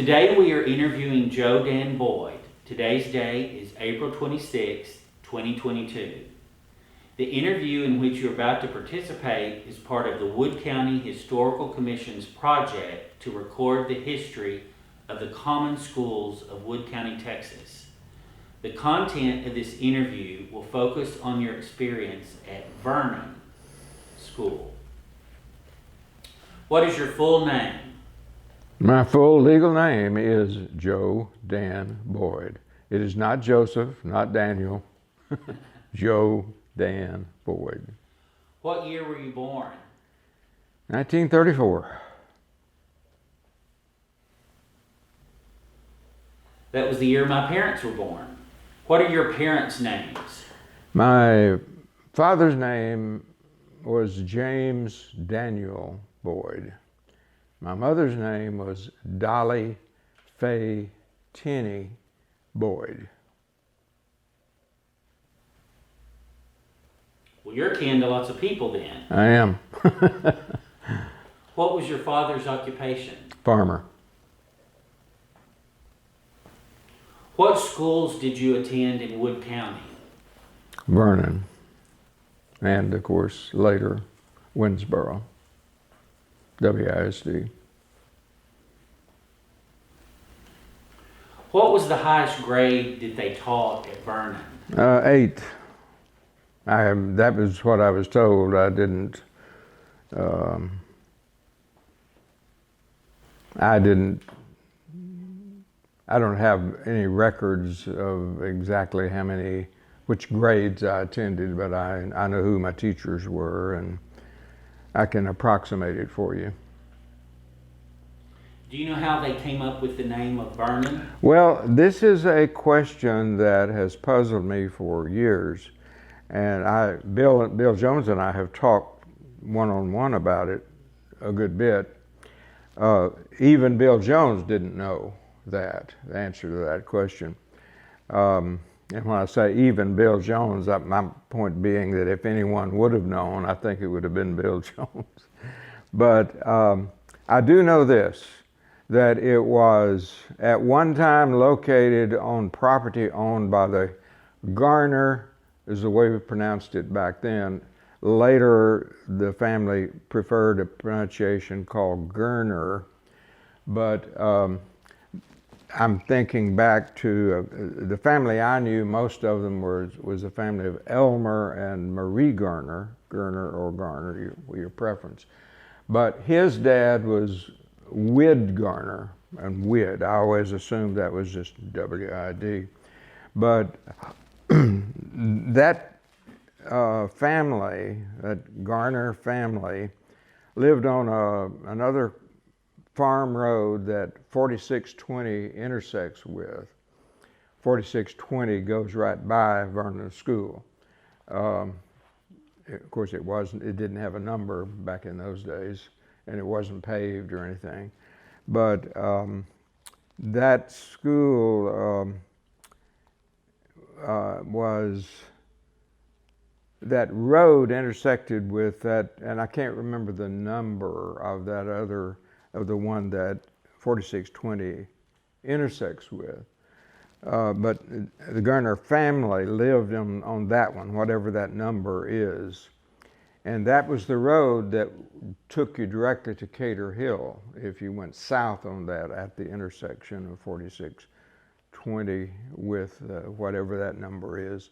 Today we are interviewing Joe Dan Boyd. Today's date is April 26, 2022. The interview in which you're about to participate is part of the Wood County Historical Commission's project to record the history of the common schools of Wood County, Texas. The content of this interview will focus on your experience at Vernon School. What is your full name? My full legal name is Joe Dan Boyd. It is not Joseph, not Daniel. Joe Dan Boyd. What year were you born? 1934. That was the year my parents were born. What are your parents' names? My father's name was James Daniel Boyd. My mother's name was Dolly Faye Tenney Boyd. Well, you're kin to lots of people then. I am. What was your father's occupation? Farmer. What schools did you attend in Wood County? Vernon. And of course, later, Winsboro. WISD. What was the highest grade that they taught at Vernon? 8. That was what I was told. I don't have any records of exactly which grades I attended, but I know who my teachers were, and I can approximate it for you. Do you know how they came up with the name of Vernon? Well, this is a question that has puzzled me for years, and Bill Jones and I have talked one-on-one about it a good bit. Even Bill Jones didn't know the answer to that question. And when I say even Bill Jones, my point being that if anyone would have known, I think it would have been Bill Jones. But I do know this, that it was at one time located on property owned by the Garner, is the way we pronounced it back then. Later, the family preferred a pronunciation called Gurner, but I'm thinking back to the family I knew. Most of them was a family of Elmer and Marie Garner, or Garner, your preference. But his dad was Wid Garner, and Wid, I always assumed that was just W-I-D. But that family, that Garner family, lived on another farm road that 4620 intersects with. 4620 goes right by Vernon School. Of course, it didn't have a number back in those days, and it wasn't paved or anything. But that school that road intersected with that, and I can't remember the number of the one that 4620 intersects with. But the Garner family lived on that one, whatever that number is. And that was the road that took you directly to Cater Hill if you went south on that at the intersection of 4620 with whatever that number is.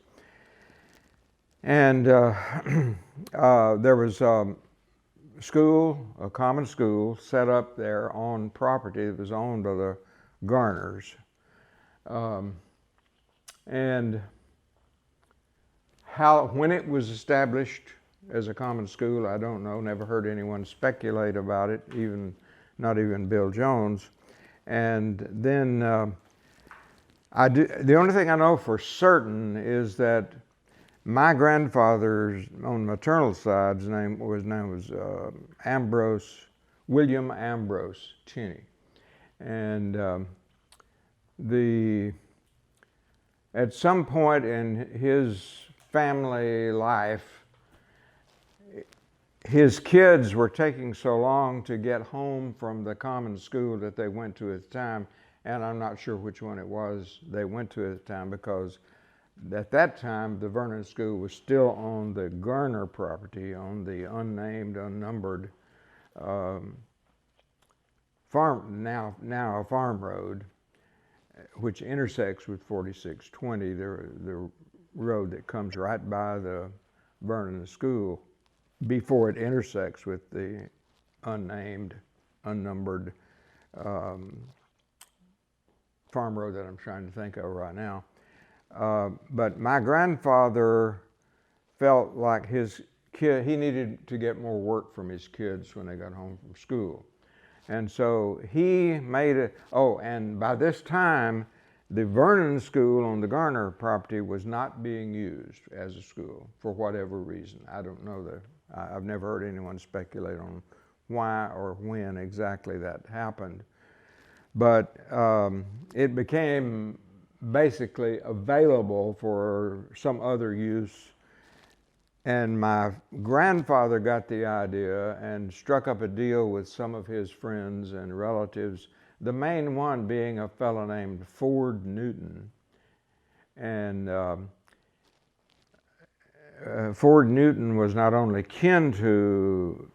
And there was a common school set up there on property that was owned by the Garners. And when it was established as a common school, I don't know, never heard anyone speculate about it, not even Bill Jones. And then the only thing I know for certain is that my grandfather's, on maternal side's name was William Ambrose Tenney. And at some point in his family life, his kids were taking so long to get home from the common school that they went to at the time, and I'm not sure which one it was they went to at the time, because at that time the Vernon School was still on the Garner property, on the unnamed, unnumbered farm, now a farm road, which intersects with 4620, the road that comes right by the Vernon School before it intersects with the unnamed, unnumbered farm road that I'm trying to think of right now. But my grandfather felt like his kid, he needed to get more work from his kids when they got home from school. And so he made it, oh, and by this time, the Vernon School on the Garner property was not being used as a school for whatever reason. I don't know I've never heard anyone speculate on why or when exactly that happened. But it became basically available for some other use. And my grandfather got the idea and struck up a deal with some of his friends and relatives, the main one being a fellow named Ford Newton. And Ford Newton was not only kin to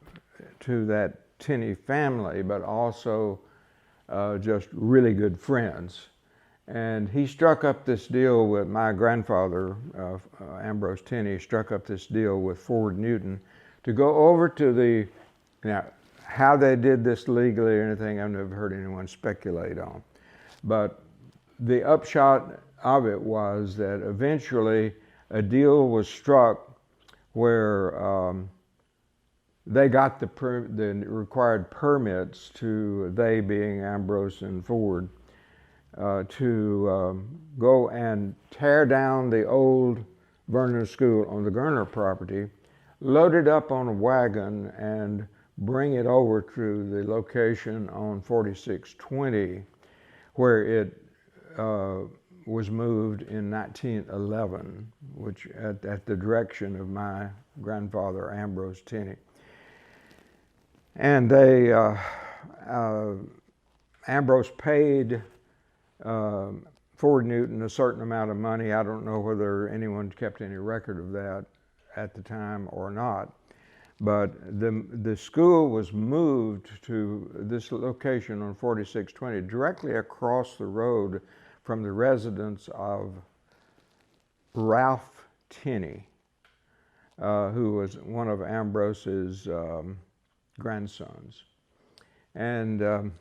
that Tenney family, but also just really good friends. And he struck up this deal with my grandfather, Ambrose Tenney, struck up this deal with Ford Newton to go over to now, how they did this legally or anything, I've never heard anyone speculate on. But the upshot of it was that eventually a deal was struck where they got the required permits they being Ambrose and Ford, to go and tear down the old Vernon School on the Garner property, load it up on a wagon, and bring it over to the location on 4620, where it was moved in 1911, which at the direction of my grandfather, Ambrose Tenney. And Ambrose paid Ford Newton a certain amount of money. I don't know whether anyone kept any record of that at the time or not. But the school was moved to this location on 4620, directly across the road from the residence of Ralph Tenney, who was one of Ambrose's grandsons. And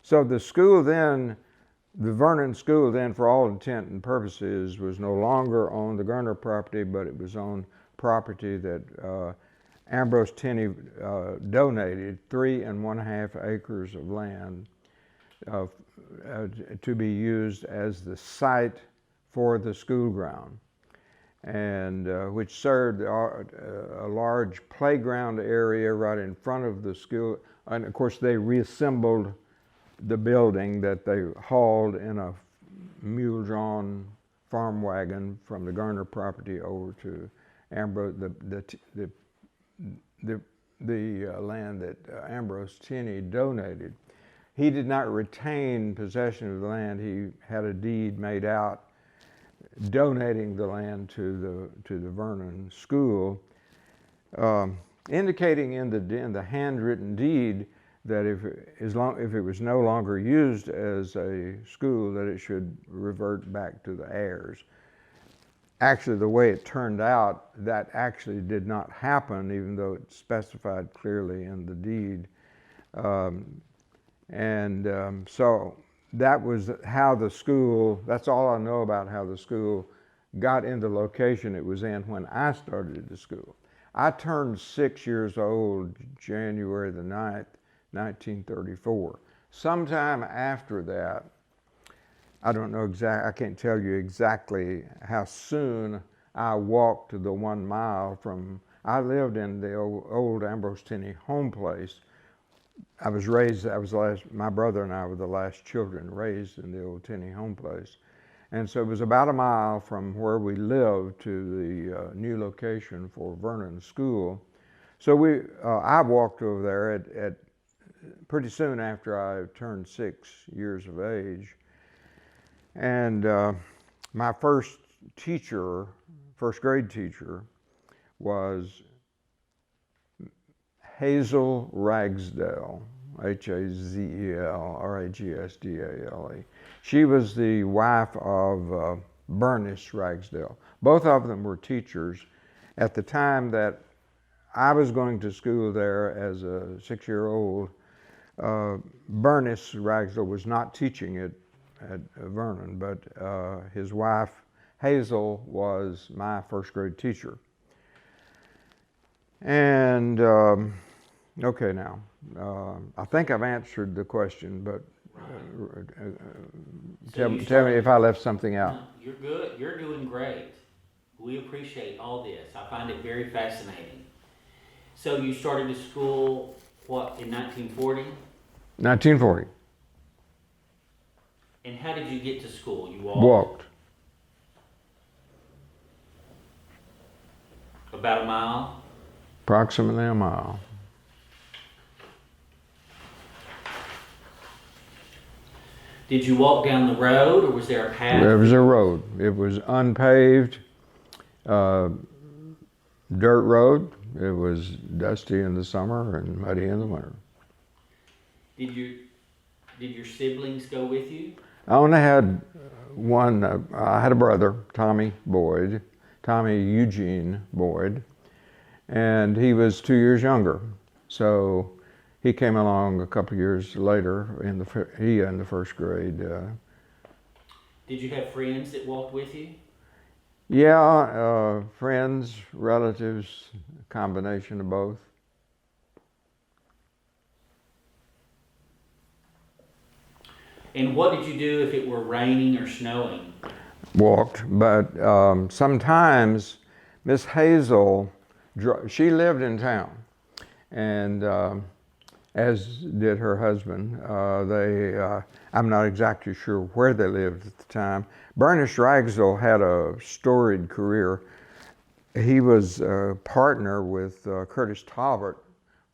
so the school then, the Vernon School then, for all intent and purposes, was no longer on the Garner property, but it was on property that Ambrose Tenney donated, 3½ acres of land to be used as the site for the school ground, and which served a large playground area right in front of the school. And of course, they reassembled the building that they hauled in a mule-drawn farm wagon from the Garner property over to Ambrose, the land that Ambrose Tenney donated. He did not retain possession of the land. He had a deed made out donating the land to the Vernon School, indicating in the handwritten deed that if it was no longer used as a school, that it should revert back to the heirs. Actually, the way it turned out, that actually did not happen, even though it's specified clearly in the deed. So that was how the school, that's all I know about how the school got in the location it was in when I started the school. I turned 6 years old January the 9th, 1934. Sometime after that, I don't know I can't tell you exactly how soon I walked the 1 mile from, I lived in the old Ambrose Tenney home place. My brother and I were the last children raised in the old Tenney home place. And so it was about 1 mile from where we lived to the new location for Vernon School. So I walked over there at pretty soon after I turned 6 years of age. And my first teacher, first grade teacher, was Hazel Ragsdale, Hazel Ragsdale. She was the wife of Bernice Ragsdale. Both of them were teachers. At the time that I was going to school there as a 6-year-old, Bernice Ragsdale was not teaching at Vernon, but his wife Hazel was my first grade teacher. And okay, now I think I've answered the question, but tell me if I left something out. No, you're good. You're doing great. We appreciate all this. I find it very fascinating. So you started to school, what, in 1940? 1940. And how did you get to school? You walked? Walked. About a mile? Approximately a mile. Did you walk down the road, or was there a path? There was a road. It was unpaved, dirt road. It was dusty in the summer and muddy in the winter. Did your siblings go with you? I only had one. I had a brother, Tommy Eugene Boyd, and he was 2 years younger. So he came along a couple of years later in the first grade. Did you have friends that walked with you? Yeah, friends, relatives, a combination of both. And what did you do if it were raining or snowing? Walked, but sometimes Miss Hazel, she lived in town, and as did her husband. I'm not exactly sure where they lived at the time. Bernice Ragsdale had a storied career. He was a partner with Curtis Talbot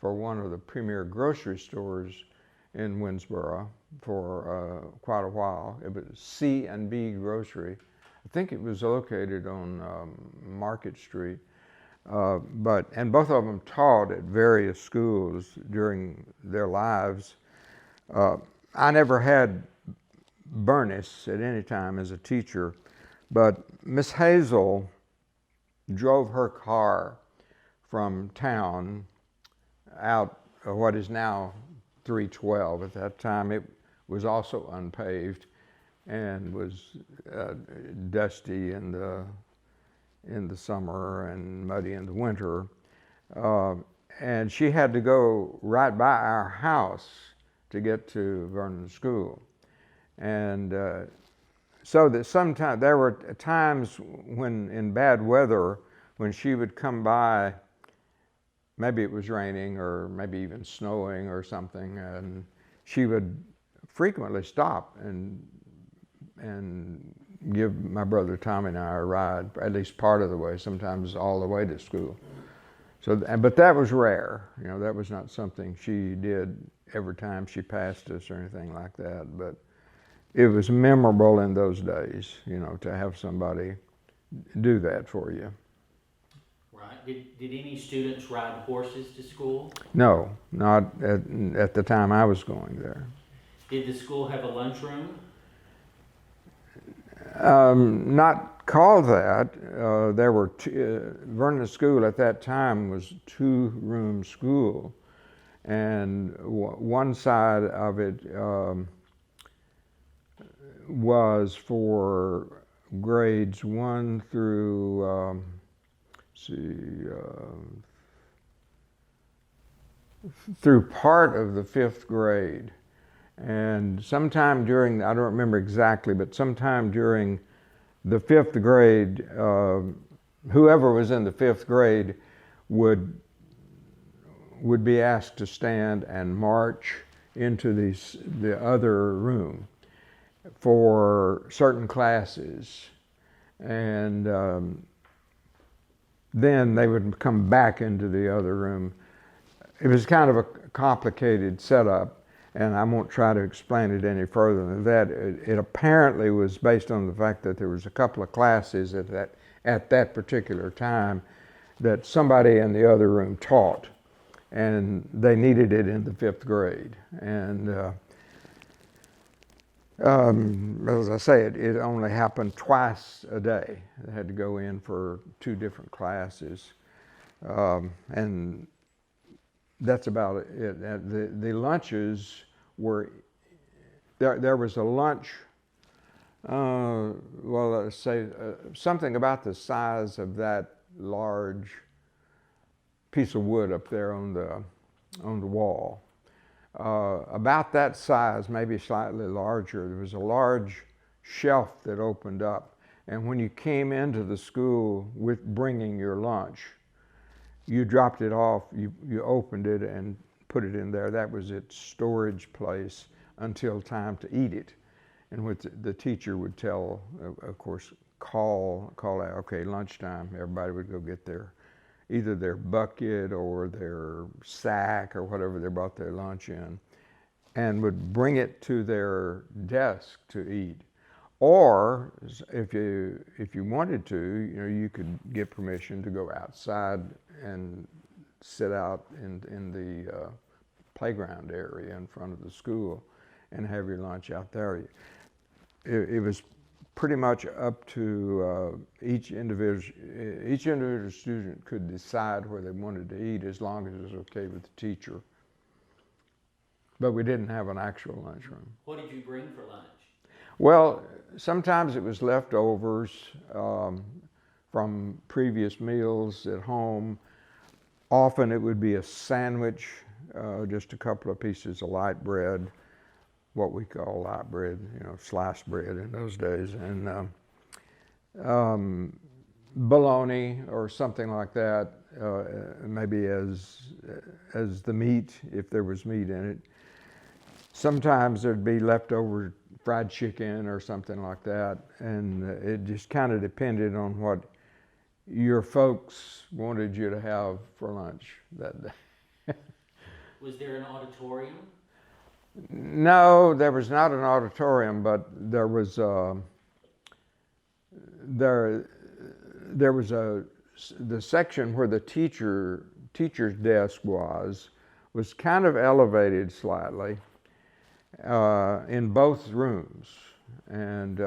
for one of the premier grocery stores in Winsboro for quite a while. It was C&B Grocery. I think it was located on Market Street. And both of them taught at various schools during their lives. I never had Bernice at any time as a teacher, but Miss Hazel drove her car from town out what is now 312. At that time it was also unpaved and was dusty in the summer and muddy in the winter. And she had to go right by our house to get to Vernon School. And so that sometimes there were times when in bad weather when she would come by, maybe it was raining or maybe even snowing or something, and she would frequently stop and give my brother Tommy and I a ride, at least part of the way, sometimes all the way to school. So, but that was rare. You know, that was not something she did every time she passed us or anything like that. But it was memorable in those days, you know, to have somebody do that for you. Right. Did any students ride horses to school? No, not at the time I was going there. Did the school have a lunchroom? Not called that. There were Vernon School at that time was two-room school, and one side of it was for grades 1 through through part of the 5th grade. And sometime during, I don't remember exactly, but sometime during the 5th grade, whoever was in the 5th grade would be asked to stand and march into the other room for certain classes. And then they would come back into the other room. It was kind of a complicated setup, and I won't try to explain it any further than that. It apparently was based on the fact that there was a couple of classes at that particular time that somebody in the other room taught, and they needed it in the 5th grade. And as I say, it only happened twice a day. They had to go in for 2 different classes, and that's about it. The lunches were, there was a lunch, well, let's say something about the size of that large piece of wood up there on the wall. About that size, maybe slightly larger. There was a large shelf that opened up, and when you came into the school with bringing your lunch, you dropped it off, you opened it and put it in there. That was its storage place until time to eat it. And what the teacher would tell, of course, call out, okay, lunchtime. Everybody would go get either their bucket or their sack or whatever they brought their lunch in, and would bring it to their desk to eat. Or if you wanted to, you could get permission to go outside and sit out in the playground area in front of the school and have your lunch out there. It was pretty much up to each individual student could decide where they wanted to eat as long as it was okay with the teacher. But we didn't have an actual lunchroom. What did you bring for lunch? Well, sometimes it was leftovers from previous meals at home. Often it would be a sandwich, just a couple of pieces of light bread, what we call light bread, sliced bread in those days, and bologna or something like that, maybe as the meat, if there was meat in it. Sometimes there'd be leftover fried chicken or something like that, and it just kind of depended on what your folks wanted you to have for lunch that day. Was there an auditorium? No, there was not an auditorium, but there was the section where the teacher's desk was kind of elevated slightly in both rooms, and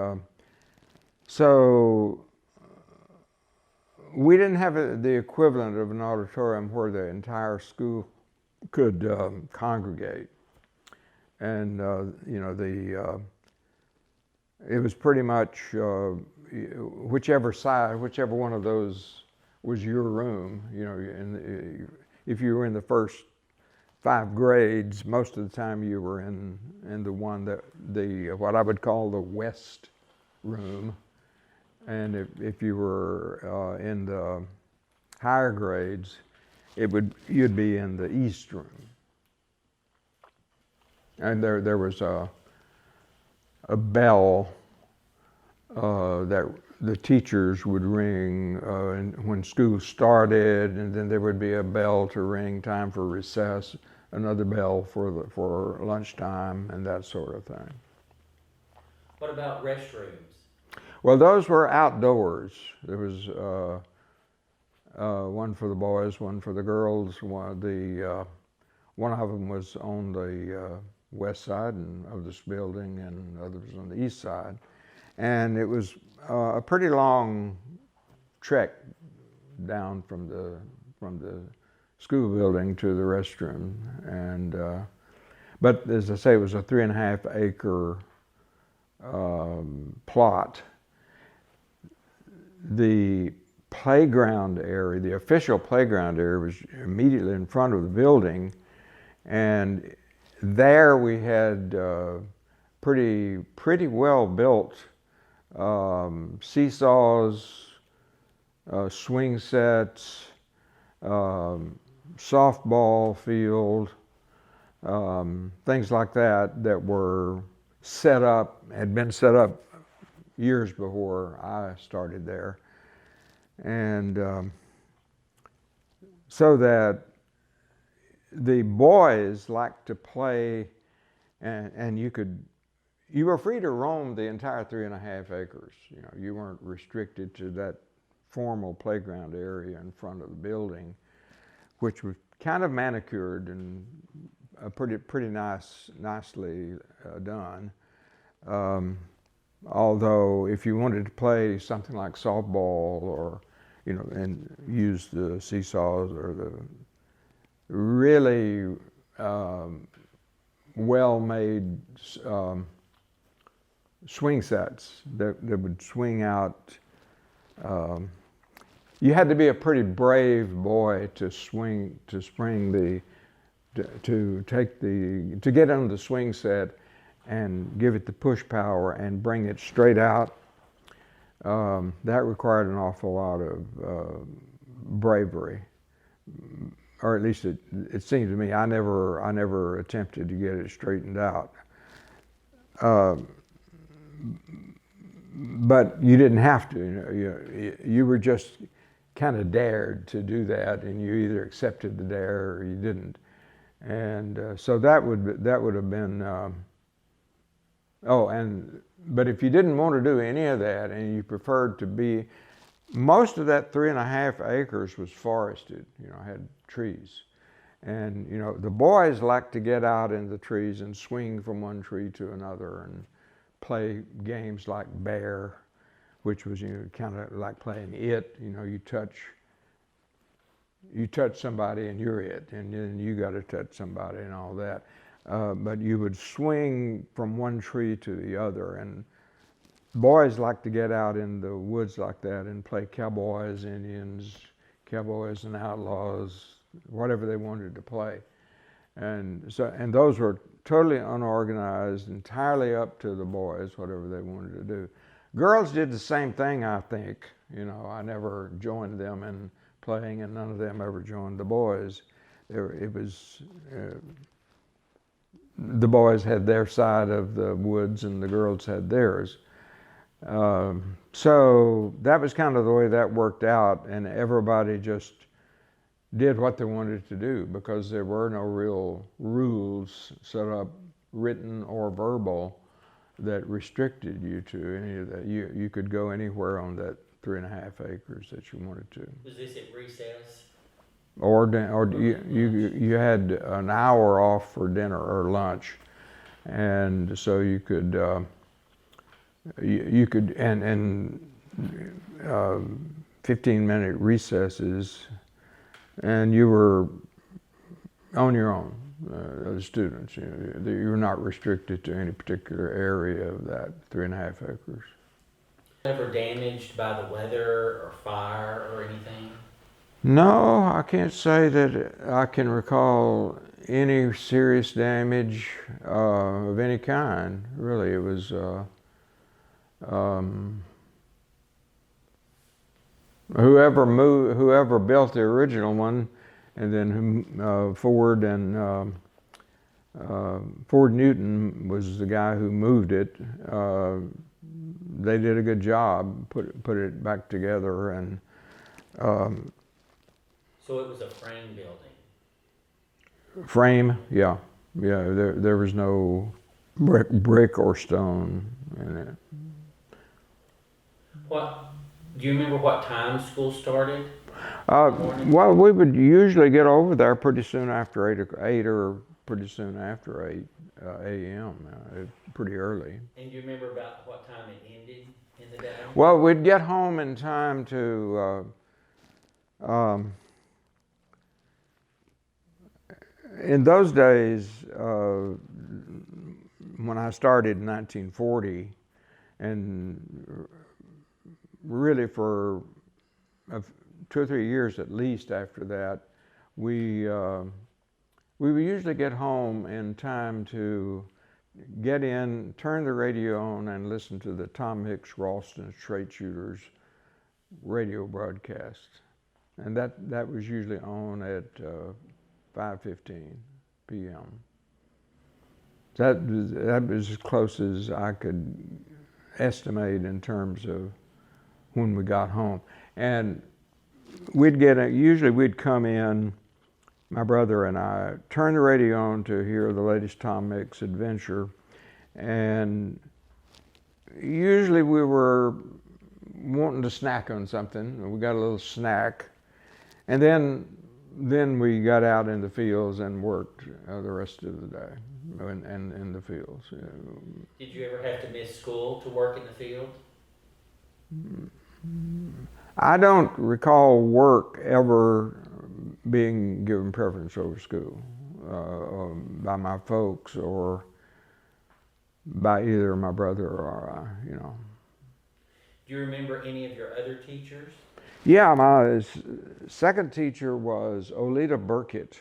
so we didn't have the equivalent of an auditorium where the entire school could congregate. And it was pretty much whichever one of those was your room. If you were in the first 5 grades, most of the time you were in the one what I would call the West room, and if you were in the higher grades, you'd be in the East room. And there was a bell that the teachers would ring when school started, and then there would be a bell to ring time for recess, another bell for lunchtime, and that sort of thing. What about restrooms? Well, those were outdoors. There was one for the boys, one for the girls. One of them was on the west side of this building, and others on the east side. And it was a pretty long trek down from the school building to the restroom. And but as I say, it was a 3.5 acre plot. The playground area, the official playground area, was immediately in front of the building, and there we had pretty well built seesaws, swing sets, softball field, things like that were had been set up years before I started there. And so that the boys liked to play, and you were free to roam the entire 3.5 acres. You know, you weren't restricted to that formal playground area in front of the building, which was kind of manicured and pretty nicely done. Although if you wanted to play something like softball or, you know, and use the seesaws or the really well-made swing sets that would swing out. You had to be a pretty brave boy to get on the swing set and give it the push power and bring it straight out. That required an awful lot of bravery, or at least it seemed to me. I never attempted to get it straightened out. But you didn't have to. You were just kind of dared to do that, and you either accepted the dare or you didn't. And so that would have been. But if you didn't want to do any of that, and you preferred to be, most of that 3.5 acres was forested. You know, had trees, and you know the boys liked to get out in the trees and swing from one tree to another and play games like bear, which was, you know, kind of like playing it. You know, you touch somebody and you're it, and then you got to touch somebody and all that. But you would swing from one tree to the other, and boys like to get out in the woods like that and play cowboys, Indians, cowboys and outlaws, whatever they wanted to play. And those were totally unorganized, entirely up to the boys, whatever they wanted to do. Girls did the same thing, I think. You know, I never joined them in playing, and none of them ever joined the boys. The boys had their side of the woods and the girls had theirs. So that was kind of the way that worked out, and everybody just did what they wanted to do because there were no real rules set up, written or verbal, that restricted you to any of that. You could go anywhere on that 3.5 acres that you wanted to. Was this at recess? Or you had an hour off for dinner or lunch, and so you could 15-minute recesses, and you were on your own as students. You were not restricted to any particular area of that 3.5 acres. Ever damaged by the weather or fire or anything? No, I can't say that I can recall any serious damage of any kind. Really, it was whoever built the original one, and then Ford Newton was the guy who moved it. They did a good job, put it back together, and. So it was a frame building? Frame, yeah. There was no brick or stone in it. Do you remember what time school started? Well, we would usually get over there pretty soon after 8 or pretty soon after 8 a.m. Pretty early. And do you remember about what time it ended in the day? Well, we'd get home in time to. In those days, when I started in 1940, and really for 2 or 3 years at least after that, we would usually get home in time to get in, turn the radio on, and listen to the Tom Hicks Ralston Straight Shooters radio broadcast. And that was usually on at 5:15 p.m. That was as close as I could estimate in terms of when we got home. And usually we'd come in, my brother and I, turn the radio on to hear the latest Tom Mix adventure, and usually we were wanting to snack on something, and we got a little snack, and then we got out in the fields and worked the rest of the day in the fields. Did you ever have to miss school to work in the field? I don't recall work ever being given preference over school by my folks or by either my brother or I, Do you remember any of your other teachers? Yeah, my second teacher was Olita Burkett,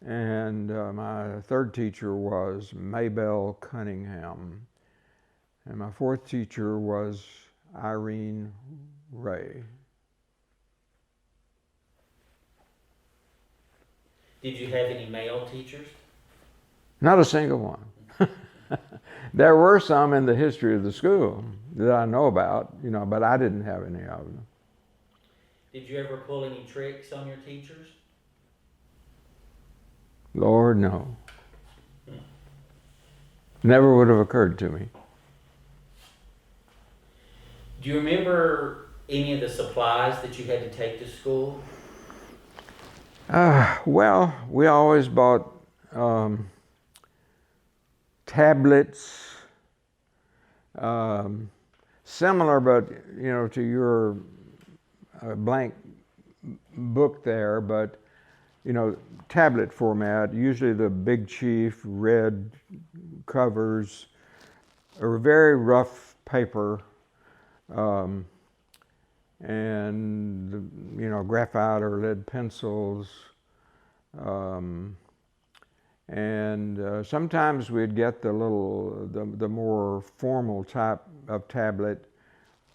and my third teacher was Maybelle Cunningham, and my fourth teacher was Irene Ray. Did you have any male teachers? Not a single one. There were some in the history of the school that I know about, but I didn't have any of them. Did you ever pull any tricks on your teachers? Lord, no. Never would have occurred to me. Do you remember any of the supplies that you had to take to school? Well, we always bought tablets, similar, but to your blank book there, but tablet format. Usually the Big Chief red covers, or very rough paper, and graphite or lead pencils, and sometimes we'd get the more formal type of tablet,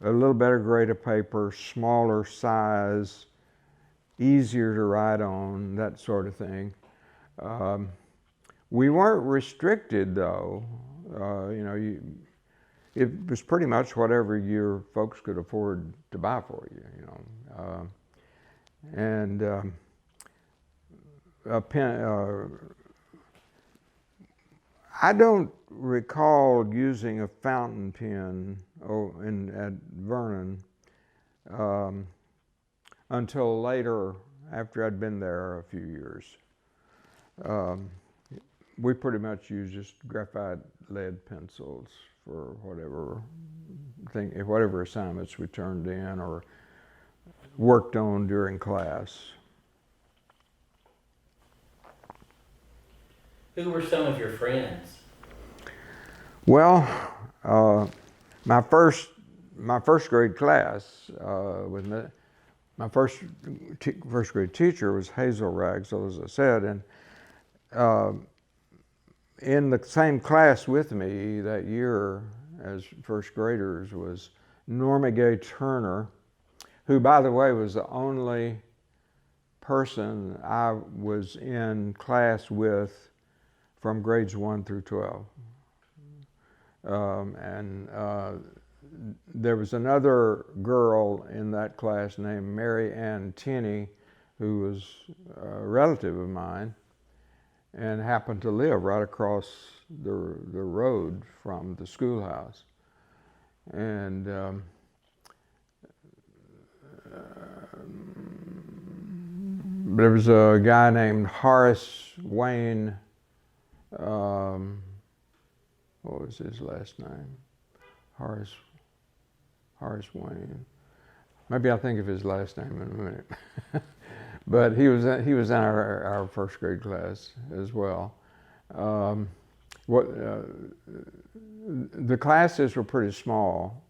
a little better grade of paper, smaller size, easier to write on, that sort of thing. We weren't restricted though. It was pretty much whatever your folks could afford to buy for you, and a pen. I don't recall using a fountain pen at Vernon until later, after I'd been there a few years. We pretty much used just graphite lead pencils for whatever assignments we turned in or worked on during class. Who were some of your friends? Well, my first grade class my first grade teacher was Hazel Rags, as I said, and in the same class with me that year as first graders was Norma Gay Turner, who, by the way, was the only person I was in class with from grades 1 through 12. There was another girl in that class named Mary Ann Tinney, who was a relative of mine and happened to live right across the road from the schoolhouse. And there was a guy named Horace Wayne. What was his last name? Horace Wayne. Maybe I'll think of his last name in a minute. But he was in our first grade class as well. The classes were pretty small,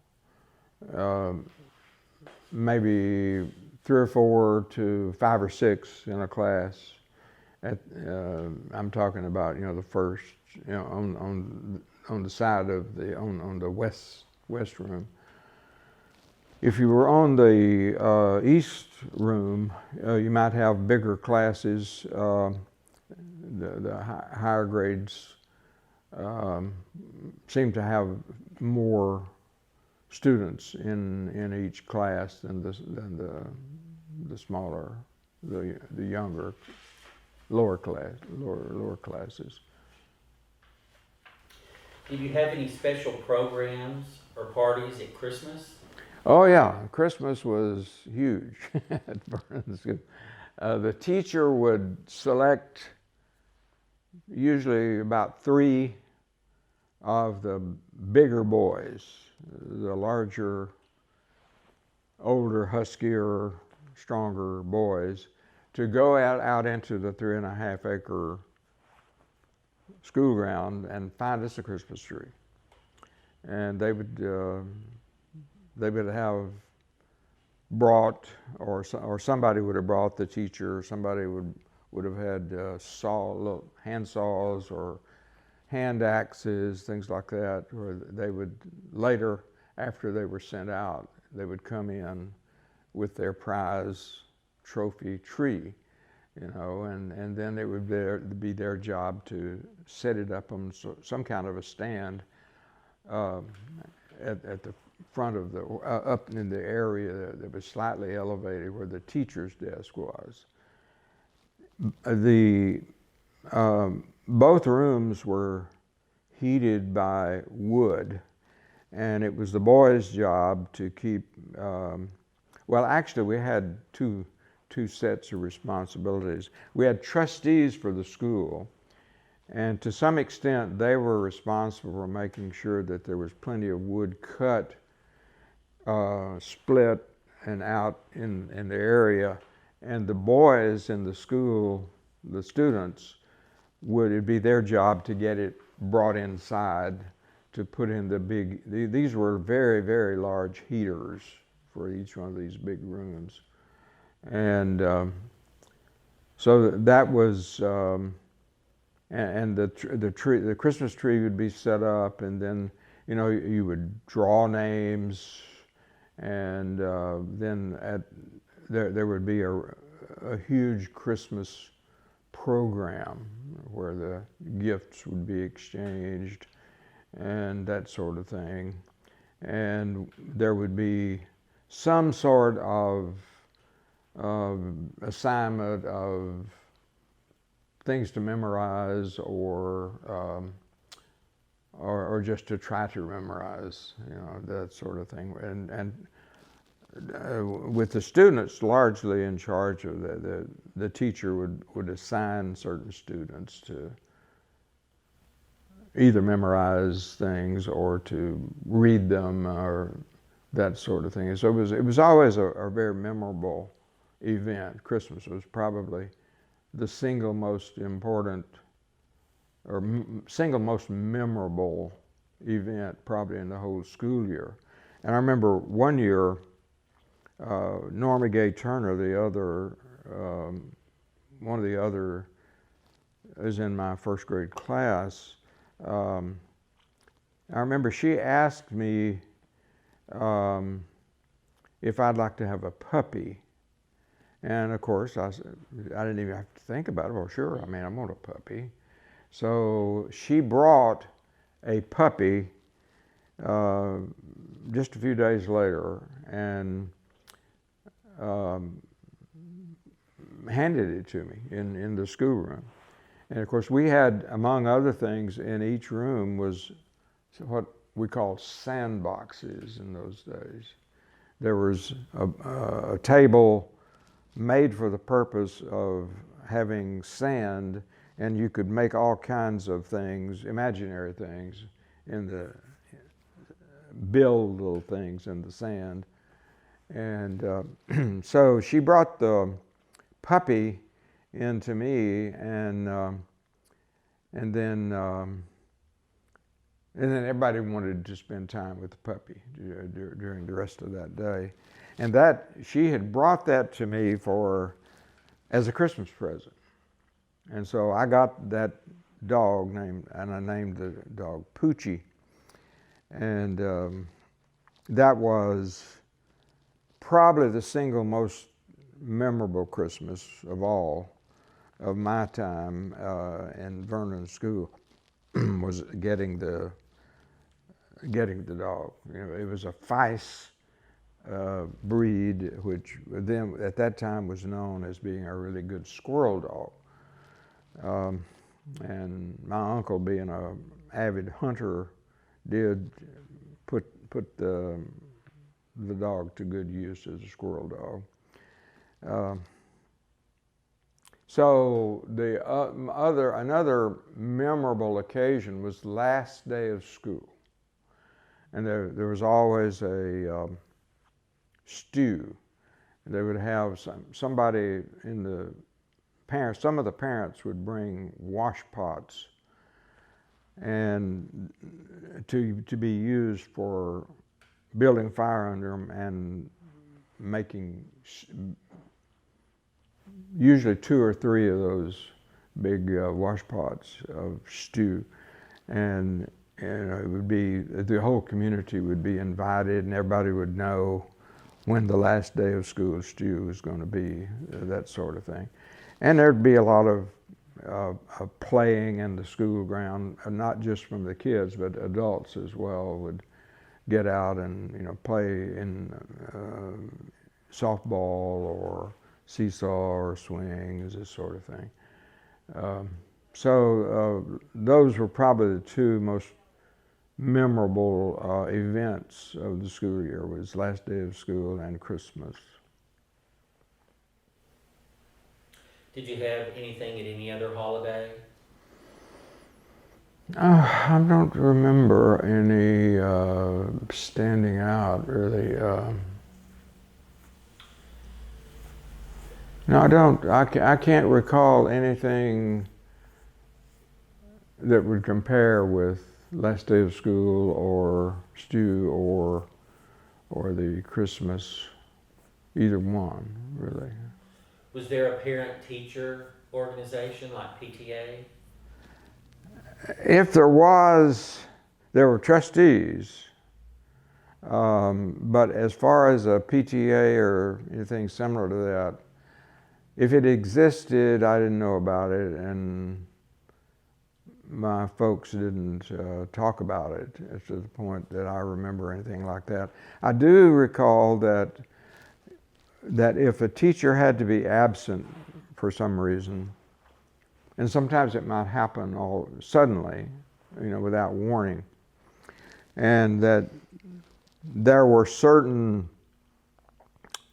maybe 3 or 4 to 5 or 6 in a class. I'm talking about the first on the side of on the west room. If you were on the east room, you might have bigger classes. The higher grades seem to have more students in each class than the smaller, the younger, lower classes. Did you have any special programs or parties at Christmas? Oh yeah, Christmas was huge at Vernon School. The teacher would select usually about 3 of the bigger boys, the larger, older, huskier, stronger boys, to go out into the 3.5-acre school ground and find us a Christmas tree. And they would have brought, or somebody would have brought the teacher, or somebody would have had little hand saws or hand axes, things like that, where they would later, after they were sent out, they would come in with their prize trophy tree, and then it would be their job to set it up on some kind of a stand at the front of up in the area that was slightly elevated where the teacher's desk was. Both rooms were heated by wood, and it was the boys' job to keep, well, actually we had two sets of responsibilities. We had trustees for the school, and to some extent they were responsible for making sure that there was plenty of wood cut, split and out in the area, and the boys in the school, the students, it'd be their job to get it brought inside to put in these were very, very large heaters for each one of these big rooms. And so that was, and the Christmas tree would be set up, and then, you would draw names, and then there would be a huge Christmas program where the gifts would be exchanged and that sort of thing. And there would be some sort of assignment of things to memorize or just to try to memorize, that sort of thing. And with the students largely in charge of the teacher would assign certain students to either memorize things or to read them or that sort of thing. So it was always a very memorable event. Christmas was probably the single most important or single most memorable event probably in the whole school year. And I remember one year, Norma Gay Turner, one of the other, is in my first grade class. I remember she asked me if I'd like to have a puppy. And of course, I didn't even have to think about it. Well, sure, I want a puppy. So she brought a puppy just a few days later and handed it to me in the schoolroom. And of course, we had, among other things, in each room was what we called sandboxes in those days. There was a table made for the purpose of having sand, and you could make all kinds of things, imaginary things, build little things in the sand. And so she brought the puppy in to me, and then everybody wanted to spend time with the puppy during the rest of that day. And she had brought that to me as a Christmas present. And so I got that dog and I named the dog Poochie. And that was probably the single most memorable Christmas of all of my time in Vernon School, was getting getting the dog. It was a Feist breed, which then at that time was known as being a really good squirrel dog. And my uncle, being an avid hunter, did put the dog to good use as a squirrel dog. So another memorable occasion was the last day of school, and there was always a stew. They would have somebody in the parents. Some of the parents would bring wash pots and to be used for building fire under them and making usually 2 or 3 of those big wash pots of stew, and it would be, the whole community would be invited, and everybody would know when the last day of school stew was going to be, that sort of thing. And there'd be a lot of playing in the school ground, not just from the kids, but adults as well would get out and play in softball or seesaw or swings, this sort of thing. So those were probably the 2 most memorable events of the school year, was last day of school and Christmas. Did you have anything at any other holiday? I don't remember any standing out, really. No, I don't. I can't recall anything that would compare with last day of school or stew or the Christmas, either one, really. Was there a parent-teacher organization like PTA? If there was, there were trustees. But as far as a PTA or anything similar to that, if it existed, I didn't know about it, and my folks didn't talk about it to the point that I remember anything like that. I do recall that if a teacher had to be absent for some reason, and sometimes it might happen all suddenly, without warning, and that there were certain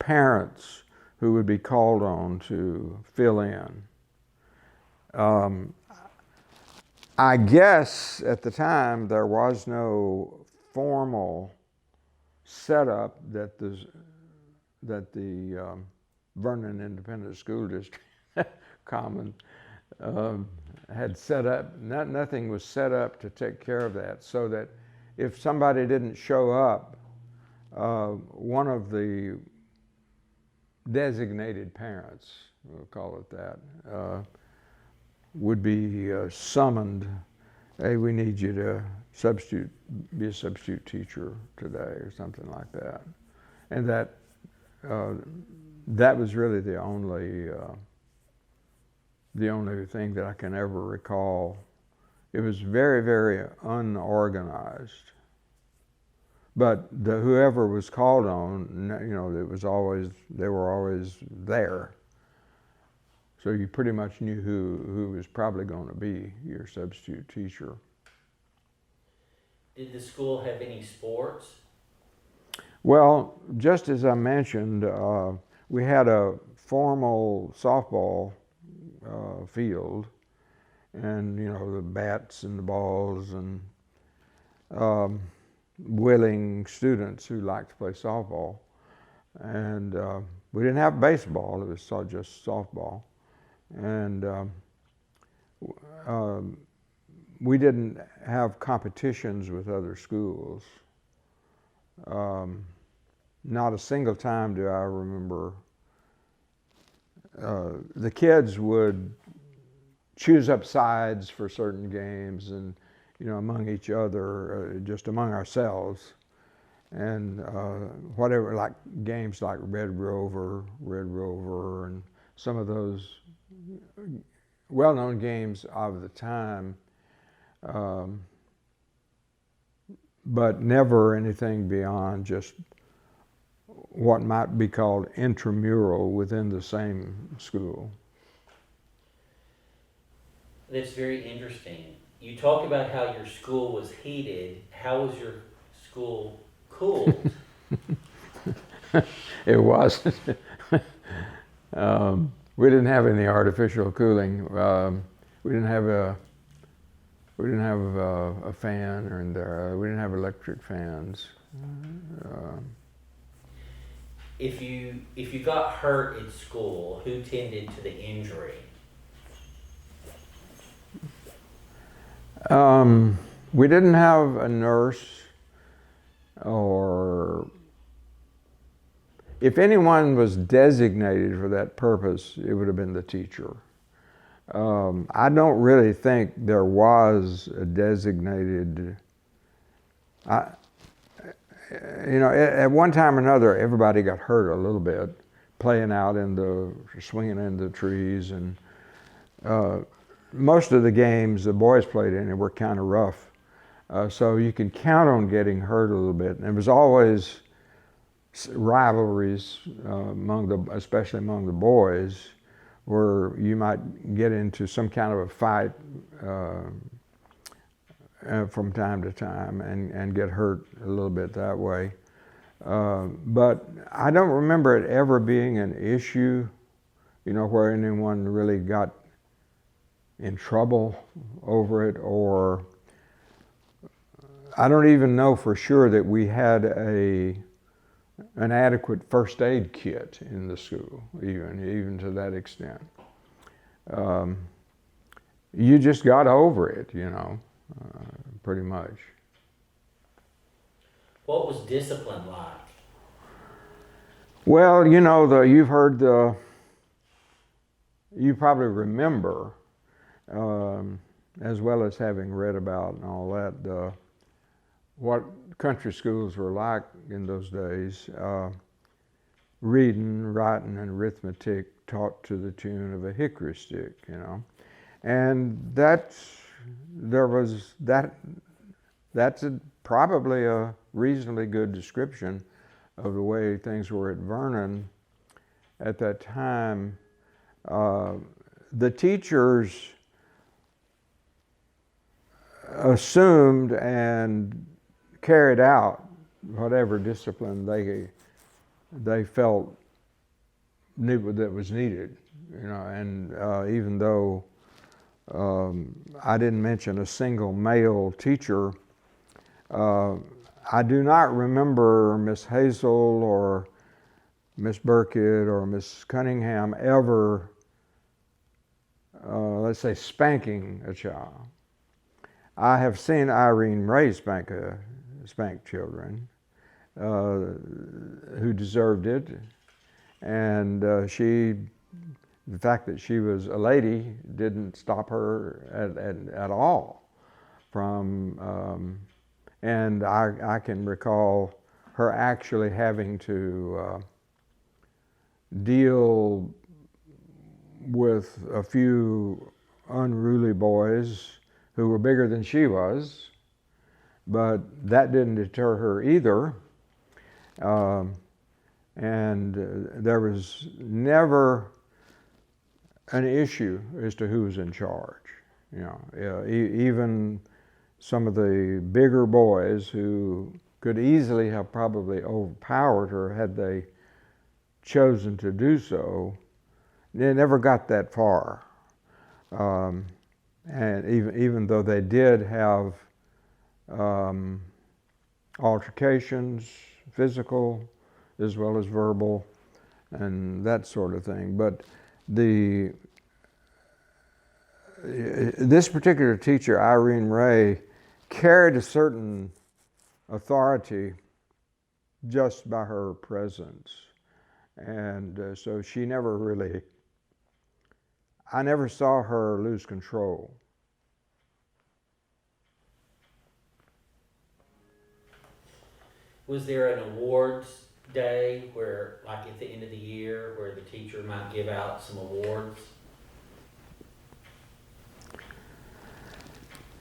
parents who would be called on to fill in. I guess at the time there was no formal setup that the Vernon Independent School District Common had set up. Nothing was set up to take care of that, so that if somebody didn't show up, one of the designated parents, we'll call it that, would be summoned. Hey, we need you to be a substitute teacher today, or something like that. And that was really the only thing that I can ever recall. It was very, very unorganized. But whoever was called on, they were always there. So you pretty much knew who was probably going to be your substitute teacher. Did the school have any sports? Well, just as I mentioned, we had a formal softball field, and the bats and the balls, and willing students who liked to play softball. And we didn't have baseball; it was just softball. And we didn't have competitions with other schools. Not a single time do I remember. The kids would choose up sides for certain games, and among each other, just among ourselves, and whatever, like games like Red Rover, and some of those well-known games of the time. but never anything beyond just what might be called intramural within the same school. That's very interesting. You talk about how your school was heated. How was your school cooled? It wasn't. We didn't have any artificial cooling. We didn't have a fan or in there. We didn't have electric fans. If you got hurt at school, who tended to the injury? We didn't have a nurse, or if anyone was designated for that purpose, it would have been the teacher. I don't really think there was a designated. At one time or another, everybody got hurt a little bit, playing out swinging in the trees, and most of the games the boys played in were kind of rough, so you could count on getting hurt a little bit. And there was always rivalries especially among the boys, where you might get into some kind of a fight from time to time and get hurt a little bit that way. But I don't remember it ever being an issue, where anyone really got in trouble over it, or I don't even know for sure that we had an adequate first aid kit in the school, even to that extent. You just got over it, pretty much. What was discipline like? Well, you probably remember, as well as having read about and all that, what country schools were like in those days. Reading, writing, and arithmetic taught to the tune of a hickory stick, and that's probably a reasonably good description of the way things were at Vernon at that time. The teachers assumed and carried out whatever discipline they felt that was needed, and even though I didn't mention a single male teacher, I do not remember Miss Hazel or Miss Burkitt or Miss Cunningham ever, let's say, spanking a child. I have seen Irene Ray spank children who deserved it, and the fact that she was a lady didn't stop her at all from, and I can recall her actually having to deal with a few unruly boys who were bigger than she was, but that didn't deter her either. And there was never an issue as to who was in charge. Even some of the bigger boys who could easily have probably overpowered her had they chosen to do so, they never got that far. And even though they did have altercations, physical as well as verbal, and that sort of thing. But this particular teacher, Irene Ray, carried a certain authority just by her presence, and so she never really. I never saw her lose control. Was there an awards day where, like at the end of the year, where the teacher might give out some awards?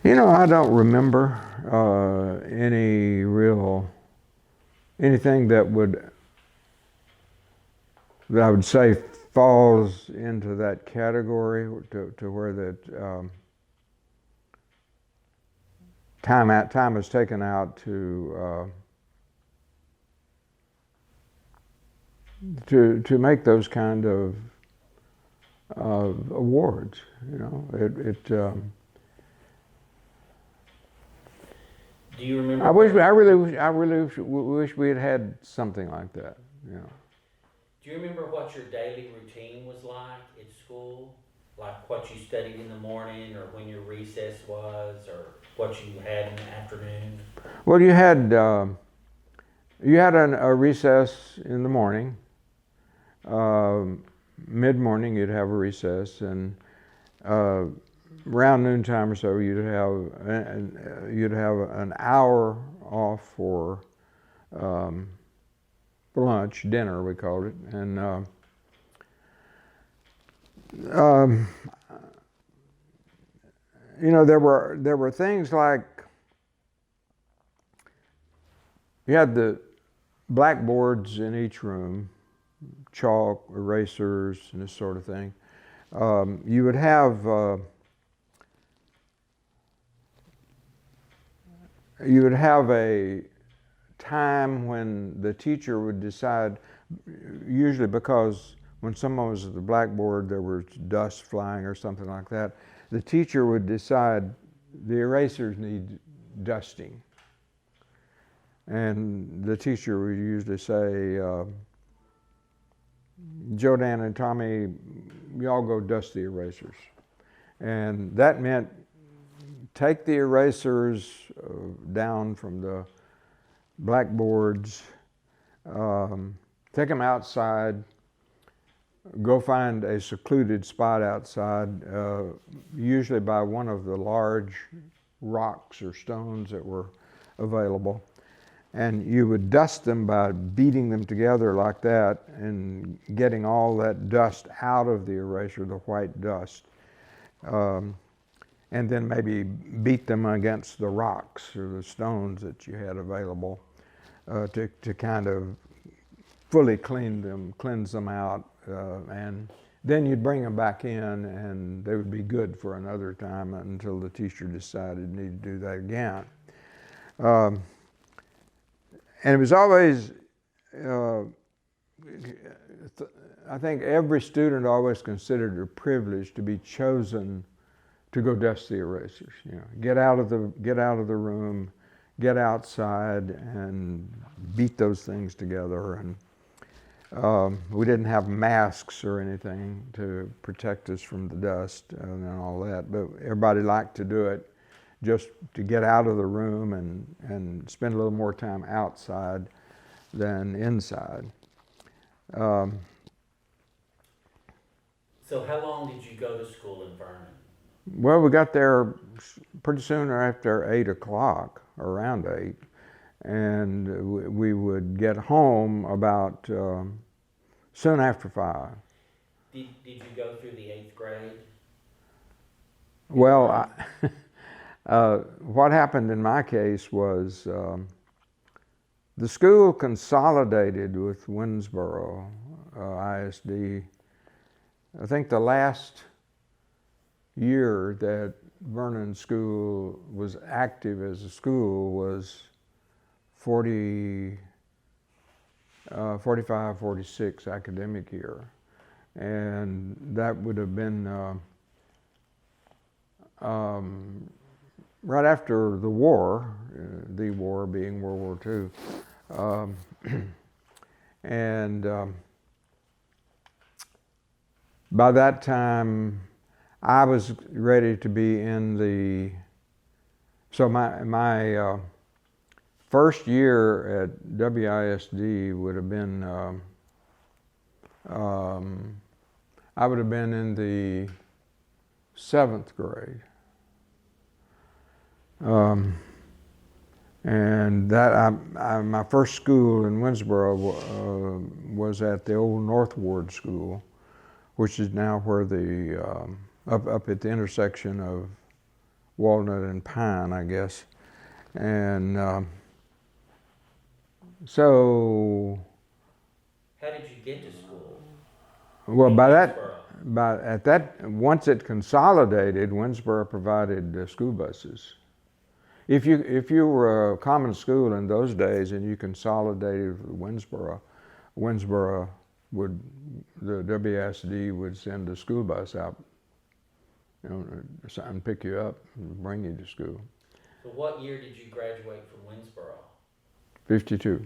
I don't remember anything that I would say falls into that category to where that time is taken out to make those kind of awards. You know, Do you remember? I really wish we had had something like that. You know. Do you remember what your daily routine was like at school? Like what you studied in the morning, or when your recess was, or what you had in the afternoon? Well, you had a recess in the morning. Mid-morning, you'd have a recess, and around noontime or so, you'd have an hour off for lunch, dinner we called it, and you know, there were things like you had the blackboards in each room, chalk, erasers, and this sort of thing. You would have a time when the teacher would decide, usually because when someone was at the blackboard there was dust flying or something like that, the teacher would decide the erasers need dusting. And the teacher would usually say, Joe, Dan, and Tommy, y'all go dust the erasers. And that meant take the erasers down from the blackboards, take them outside, go find a secluded spot outside, usually by one of the large rocks or stones that were available. And you would dust them by beating them together like that and getting all that dust out of the eraser, the white dust. And then maybe beat them against the rocks or the stones that you had available to kind of fully cleanse them out. And then you'd bring them back in and they would be good for another time until the teacher decided you need to do that again. And it was always, I think every student always considered it a privilege to be chosen to go dust the erasers. You know, get out of the room, get outside, and beat those things together. And we didn't have masks or anything to protect us from the dust and all that, but everybody liked to do it just to get out of the room and spend a little more time outside than inside. So how long did you go to school in Vernon? Well, we got there pretty soon after 8 o'clock, around 8, and we would get home about soon after 5. Did you go through the 8th grade? Well, what happened in my case was the school consolidated with Winsboro ISD. I think the last year that Vernon School was active as a school was 45, 46 academic year. And that would have been right after the war being World War II. And by that time, I was ready to be in the, so my first year at WISD would have been, I would have been in the 7th grade. And that my first school in Winsboro was at the old North Ward School, which is now where the up at the intersection of Walnut and Pine, I guess. And so, How did you get to school? well, In by that, Winsboro? once it consolidated, Winsboro provided school buses. If you were a common school in those days and you consolidated with Winsboro would, the WSD would send a school bus out, you know, and pick you up and bring you to school. So what year did you graduate from Winsboro? 52.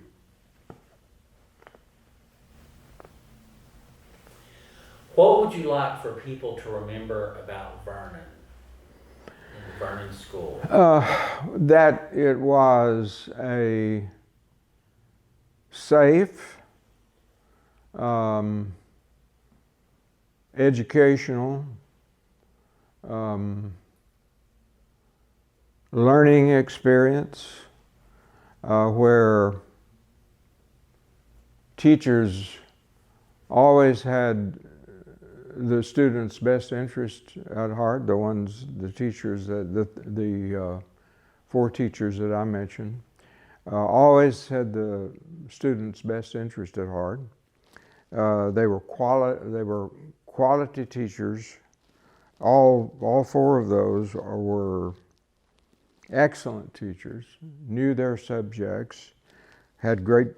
What would you like for people to remember about Vernon and the Vernon School? That it was a safe, educational, learning experience where teachers always had the students' best interest at heart. The teachers, the 4 teachers that I mentioned, always had the students' best interest at heart. They were quality teachers. All 4 of those were excellent teachers, knew their subjects, had great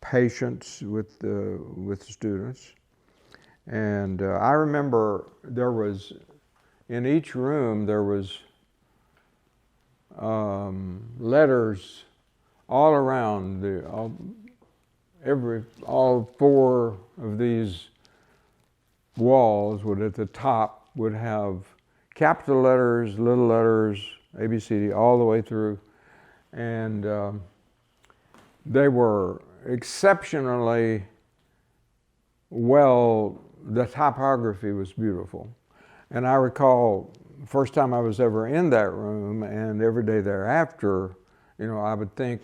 patience with the students. And I remember there was, in each room, there was letters all around all 4 of these walls would at the top would have capital letters, little letters, ABCD, all the way through. And they were exceptionally well, the typography was beautiful. And I recall the first time I was ever in that room, and every day thereafter, you know, I would think,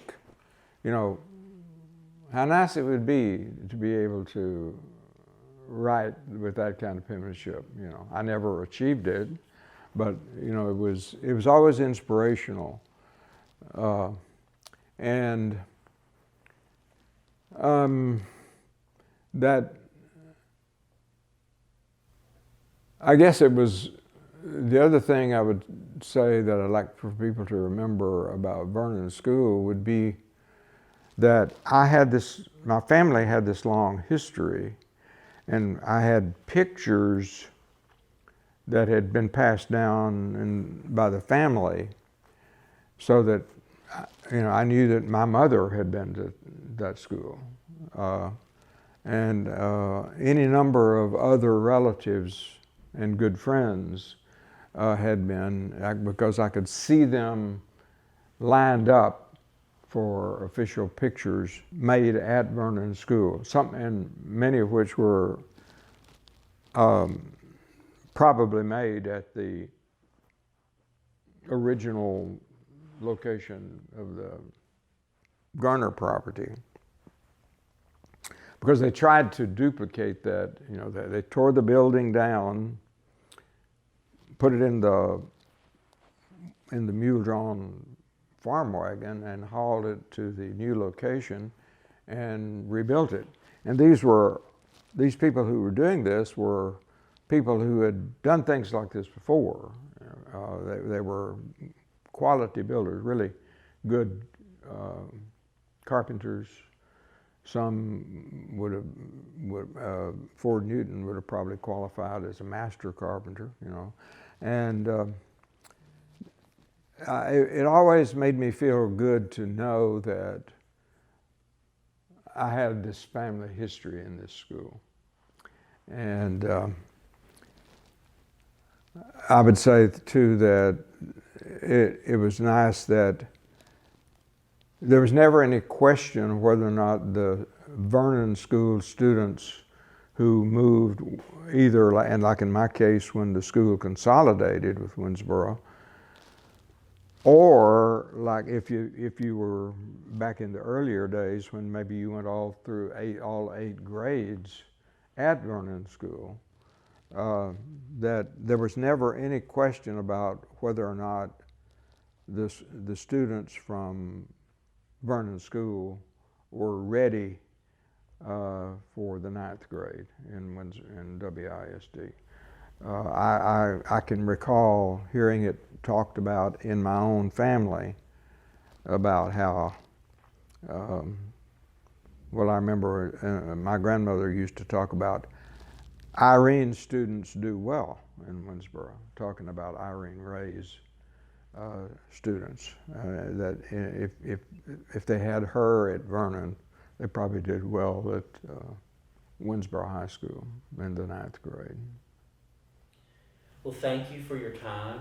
you know, how nice it would be to be able to write with that kind of penmanship. You know, I never achieved it, but you know, it was always inspirational, and that, I guess it was the other thing I would say that I'd like for people to remember about Vernon School would be that my family had this long history, and I had pictures that had been passed down by the family, so that, you know, I knew that my mother had been to that school, and any number of other relatives and good friends had been, because I could see them lined up for official pictures made at Vernon School, and many of which were probably made at the original location of the Garner property, because they tried to duplicate that. You know, they tore the building down, put it in the mule-drawn farm wagon, and hauled it to the new location and rebuilt it. And these people who were doing this were people who had done things like this before. They were quality builders, really good carpenters. Some Ford Newton would have probably qualified as a master carpenter, you know. And it always made me feel good to know that I had this family history in this school. And I would say too that it was nice that there was never any question whether or not the Vernon School students who moved either, and like in my case when the school consolidated with Winsboro, or like if you were back in the earlier days when maybe you went all through all 8 grades at Vernon School, that there was never any question about whether or not the students from Vernon School were ready for the ninth grade in WISD. I can recall hearing it talked about in my own family about how, well, I remember my grandmother used to talk about Irene students do well in Winsboro, talking about Irene Ray's students. That if they had her at Vernon, they probably did well at Winsboro High School in the ninth grade. Well, thank you for your time